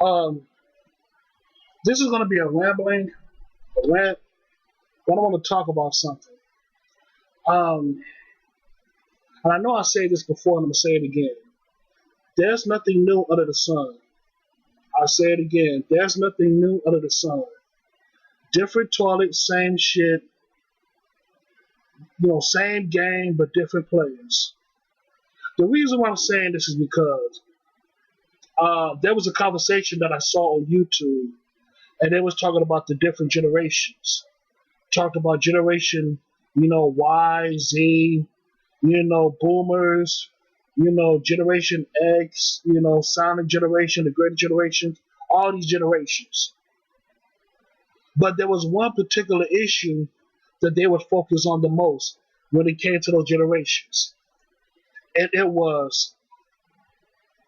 Um, this is going to be a rant, but I want to talk about something. Um, and I know I said this before, and I'm going to say it again. There's nothing new under the sun. I say it again. There's nothing new under the sun. Different toilet, same shit. Same game, but different players. The reason why I'm saying this is because there was a conversation that I saw on YouTube, and they was talking about the different generations. Talked about generation, Y, Z, boomers, generation X, silent generation, the great generation, all these generations. But there was one particular issue that they would focus on the most when it came to those generations. And it was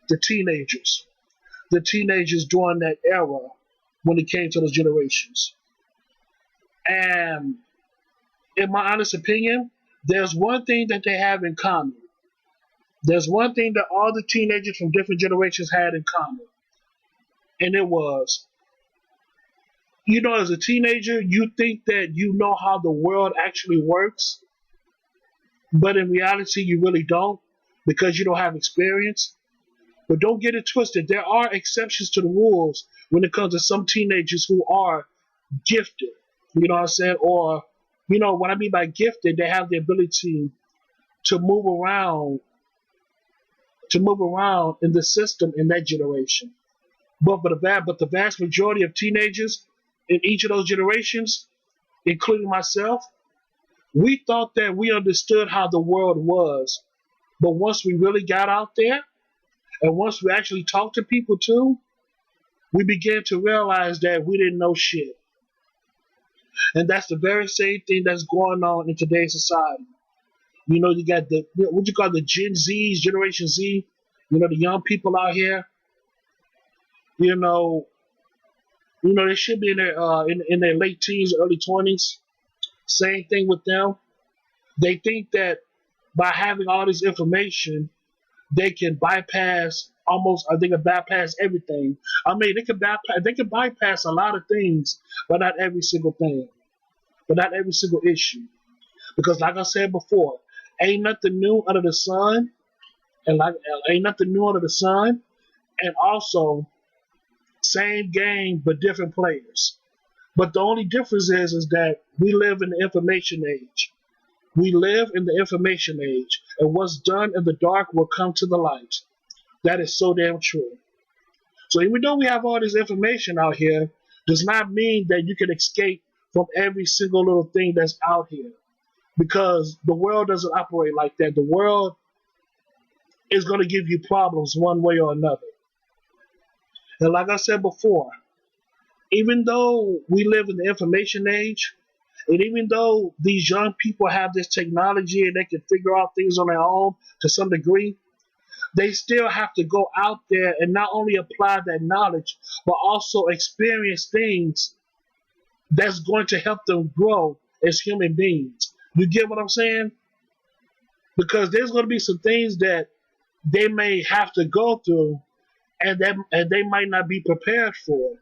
the teenagers. The teenagers during that era when it came to those generations. And in my honest opinion, there's one thing that they have in common. There's one thing that all the teenagers from different generations had in common. And it was, as a teenager, you think that you know how the world actually works, but in reality, you really don't because you don't have experience. But don't get it twisted. There are exceptions to the rules when it comes to some teenagers who are gifted. You know what I'm saying? Or, what I mean by gifted, they have the ability to move around in the system in that generation. But the vast majority of teenagers in each of those generations, including myself, we thought that we understood how the world was. But once we really got out there, and once we actually talked to people too, we began to realize that we didn't know shit. And that's the very same thing that's going on in today's society. You got what you call the Gen Zs, Generation Z, the young people out here. They should be in their late teens, early 20s. Same thing with them. They think that by having all this information, they can bypass everything. I mean, they can bypass a lot of things, but not every single thing, but not every single issue. Because, like I said before, ain't nothing new under the sun, and also same game but different players. But the only difference is that we live in the information age. We live in the information age, and what's done in the dark will come to the light. That is so damn true. So even though we have all this information out here, does not mean that you can escape from every single little thing that's out here. Because the world doesn't operate like that. The world is going to give you problems one way or another. And like I said before, even though we live in the information age, and even though these young people have this technology and they can figure out things on their own to some degree, they still have to go out there and not only apply that knowledge, but also experience things that's going to help them grow as human beings. You get what I'm saying? Because there's going to be some things that they may have to go through and they might not be prepared for.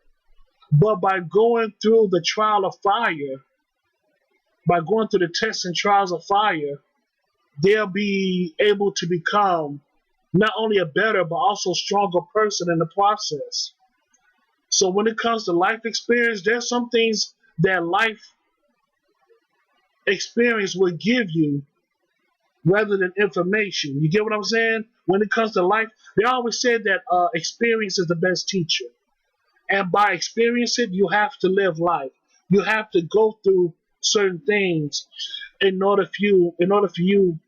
But by going through the trial of fire, by going through the tests and trials of fire, they'll be able to become not only a better but also stronger person in the process. So when it comes to life experience, there's some things that life experience will give you rather than information. You get what I'm saying? When it comes to life, they always said that experience is the best teacher. And by experience it, you have to live life. You have to go through certain things in order for you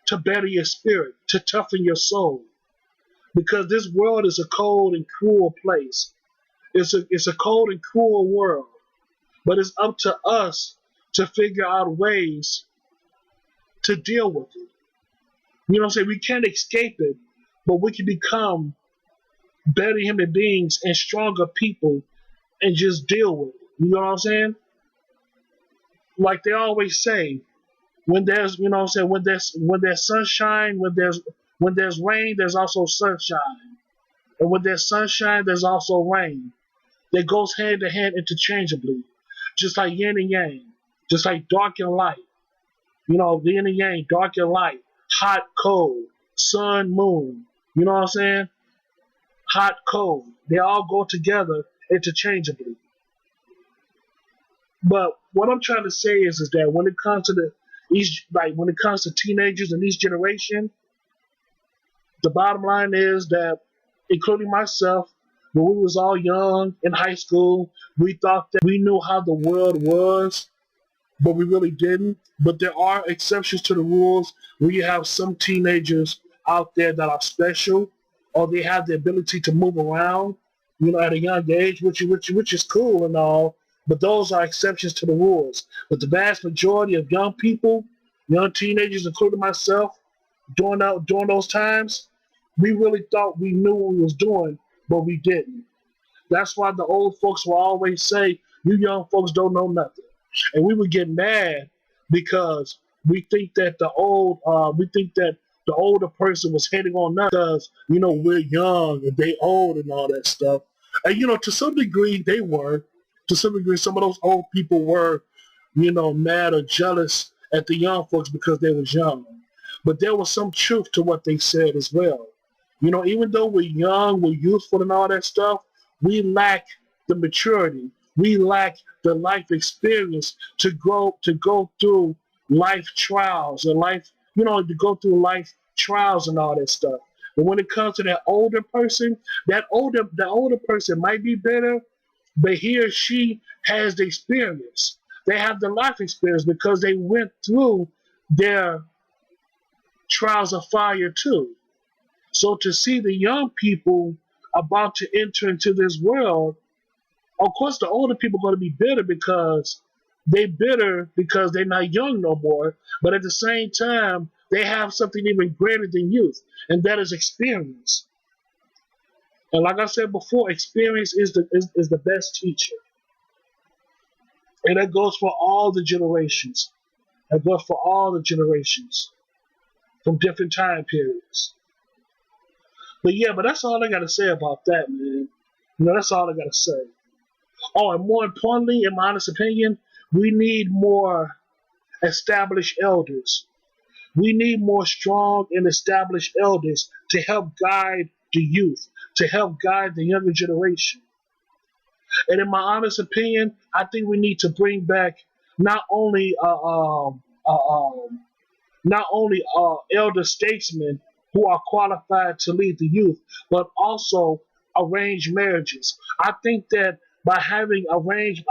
to better your spirit, to toughen your soul. Because this world is a cold and cruel place. It's a cold and cruel world. But it's up to us to figure out ways to deal with it. You know what I'm saying? We can't escape it, but we can become better human beings and stronger people and just deal with it. You know what I'm saying? Like they always say, when there's, you know what I'm saying, when there's sunshine, when there's rain, there's also sunshine. And when there's sunshine, there's also rain. That goes hand to hand interchangeably, just like yin and yang, just like dark and light. You know, yin and yang, dark and light, hot, cold, sun, moon. You know what I'm saying? Hot, cold. They all go together interchangeably. But what I'm trying to say is that when it comes to when it comes to teenagers in each generation, the bottom line is that, including myself, when we was all young in high school, we thought that we knew how the world was, but we really didn't. But there are exceptions to the rules where you have some teenagers out there that are special, or they have the ability to move around, you know, at a young age, which is cool and all. But those are exceptions to the rules. But the vast majority of young people, young teenagers, including myself, during those times, we really thought we knew what we was doing, but we didn't. That's why the old folks will always say, "You young folks don't know nothing," and we would get mad because we think that the older person was hitting on us because we're young and they old and all that stuff. And to some degree they were. To some degree, some of those old people were, mad or jealous at the young folks because they was young. But there was some truth to what they said as well. Even though we're young, we're youthful and all that stuff, we lack the maturity. We lack the life experience to go through life trials and to go through life trials and all that stuff. But when it comes to that older person, the older person might be better, but he or she has the experience. They have the life experience because they went through their trials of fire too. So to see the young people about to enter into this world, of course the older people are going to be bitter because they're not young no more. But at the same time, they have something even greater than youth, and that is experience. And like I said before, experience is the best teacher. And that goes for all the generations. That goes for all the generations from different time periods. But that's all I got to say about that, man. That's all I got to say. Oh, and more importantly, in my honest opinion, we need more established elders. We need more strong and established elders to help guide the youth, to help guide the younger generation. And in my honest opinion, I think we need to bring back not only elder statesmen who are qualified to lead the youth, but also arranged marriages. I think that by having arranged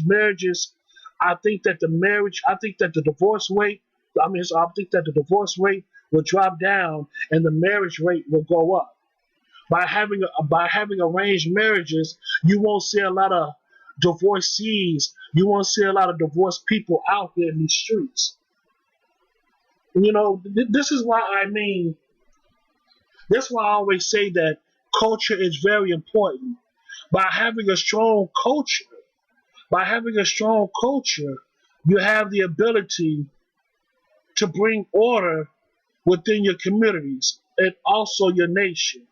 marriages, I think that the divorce rate. I think that the divorce rate will drop down and the marriage rate will go up. By having arranged marriages, you won't see a lot of divorcees. You won't see a lot of divorced people out there in these streets. This is why That's why I always say that culture is very important. By having a strong culture, you have the ability to bring order within your communities and also your nation.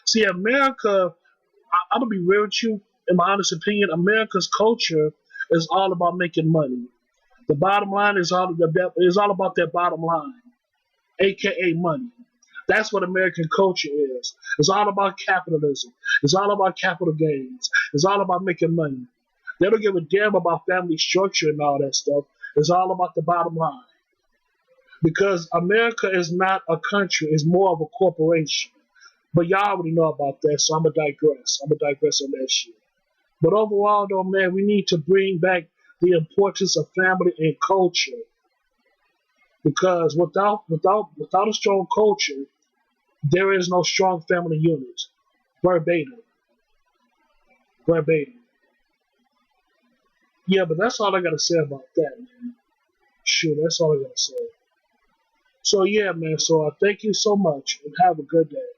See, America, I'm gonna be real with you. In my honest opinion, America's culture is all about making money. The bottom line is all about their bottom line, aka money. That's what American culture is. It's all about capitalism. It's all about capital gains. It's all about making money. They don't give a damn about family structure and all that stuff. It's all about the bottom line. Because America is not a country, it's more of a corporation. But y'all already know about that, so I'm going to digress. I'm going to digress on that shit. But overall, though, man, we need to bring back the importance of family and culture. Because without a strong culture, there is no strong family unit. Verbatim. Yeah, but that's all I got to say about that, man. Sure, that's all I got to say. So, yeah, man, so thank you so much and have a good day.